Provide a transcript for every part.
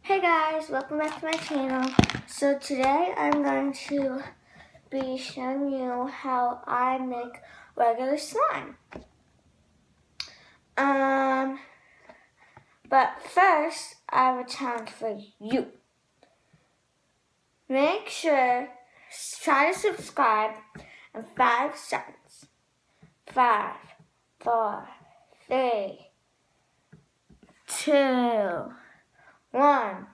Hey guys, welcome back to my channel. So today I'm going to be showing you how I make regular slime. But first I have a challenge for you. Make sure, try to subscribe in 5 seconds. 5, 4, 3, 2, 1.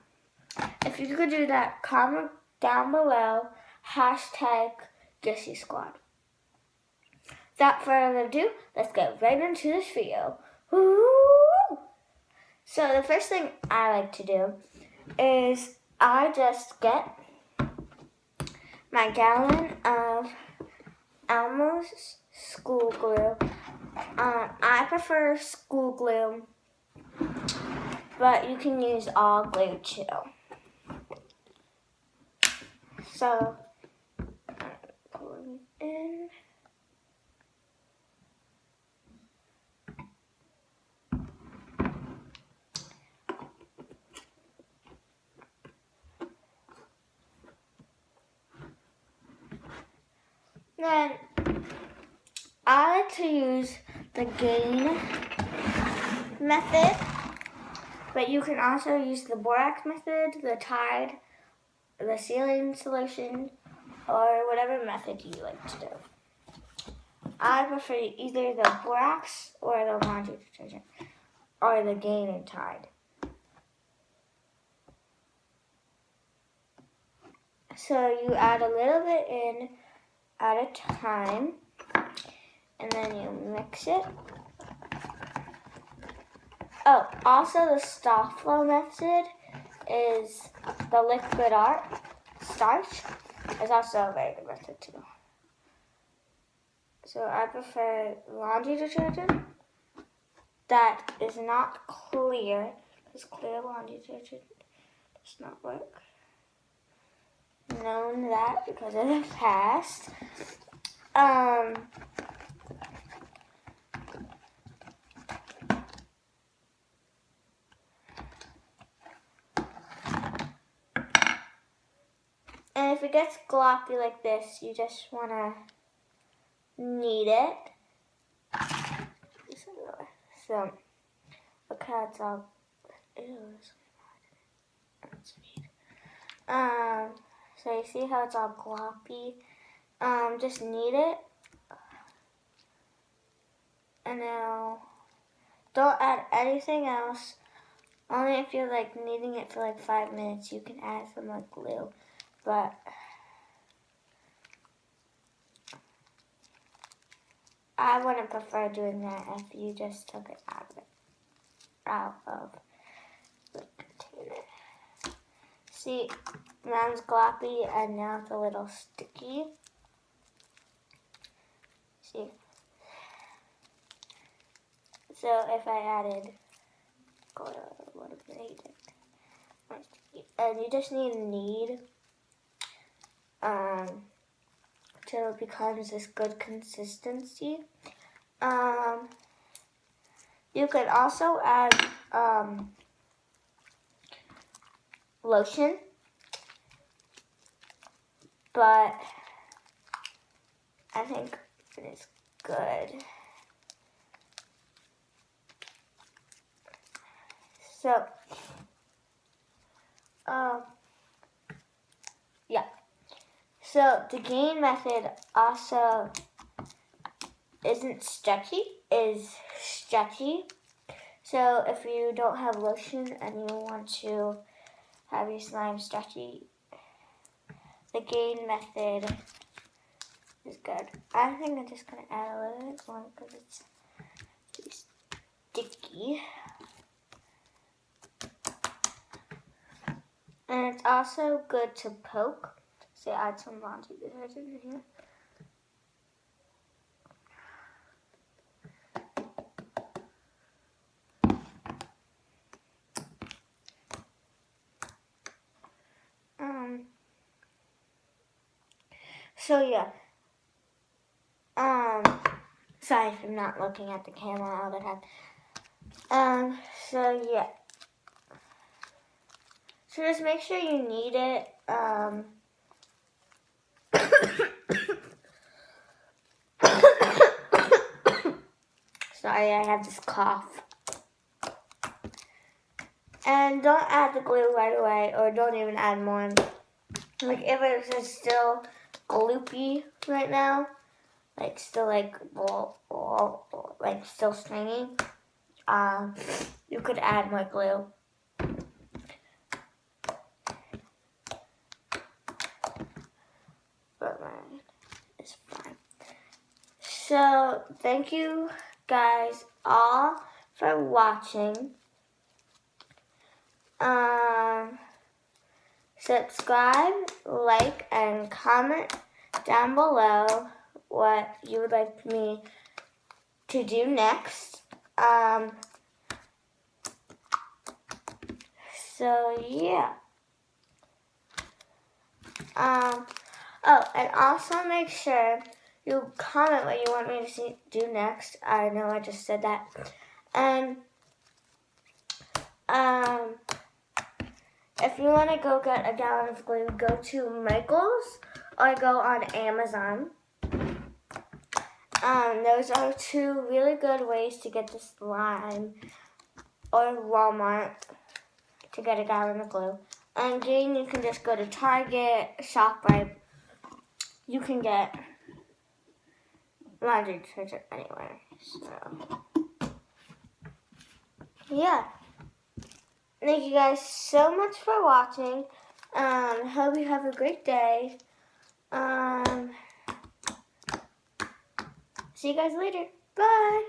If you could do that, comment down below, #GussySquad. Without further ado, let's get right into this video. Woo! So the first thing I like to do is I just get my gallon of Elmo's school glue. I prefer school glue, but you can use all glue too. So, pulling in. Then, I like to use the gain method, but you can also use the borax method, the Tide, the sealing solution, or whatever method you like to do. I prefer either the borax or the laundry detergent, or the Gain and Tide. So you add a little bit in at a time, and then you mix it. Oh, also the Stop Flow method is the liquid art starch. It's also a very good method too. So I prefer laundry detergent that is not clear, because clear laundry detergent does not work. Known that because of the past. And if it gets gloppy like this, you just want to knead it. So, look how it's all, so you see how it's all gloppy? Just knead it. And now, don't add anything else. Only if you're like kneading it for like 5 minutes, you can add some like glue. But I wouldn't prefer doing that if you just took it out of the container. See, now it's gloppy and now it's a little sticky. See? So if I added, and you just need to knead till it becomes this good consistency. You can also add lotion, but I think it is good. So, yeah. So the Gain method also isn't stretchy, is stretchy. So if you don't have lotion and you want to have your slime stretchy, the Gain method is good. I think I'm just going to add a little bit more because it's too sticky. And it's also good to poke. So add some laundry detergent in here. So yeah. Sorry if I'm not looking at the camera all the time. So yeah. So just make sure you knead it. Sorry, I have this cough. And don't add the glue right away, or don't even add more. Like if it's still gloopy right now, like still like still stringy, you could add more glue. But mine is fine. So thank you guys all for watching. Subscribe, like, and comment down below what you would like me to do next. So yeah. Oh, and also make sure you comment what you want me to do next. I know I just said that. And if you want to go get a gallon of glue, go to Michael's or go on Amazon. Those are two really good ways to get the slime, or Walmart to get a gallon of glue. And again, you can just go to Target, ShopRite. You can get laundry detergent anywhere. So, yeah. Thank you guys so much for watching. Hope you have a great day. See you guys later. Bye.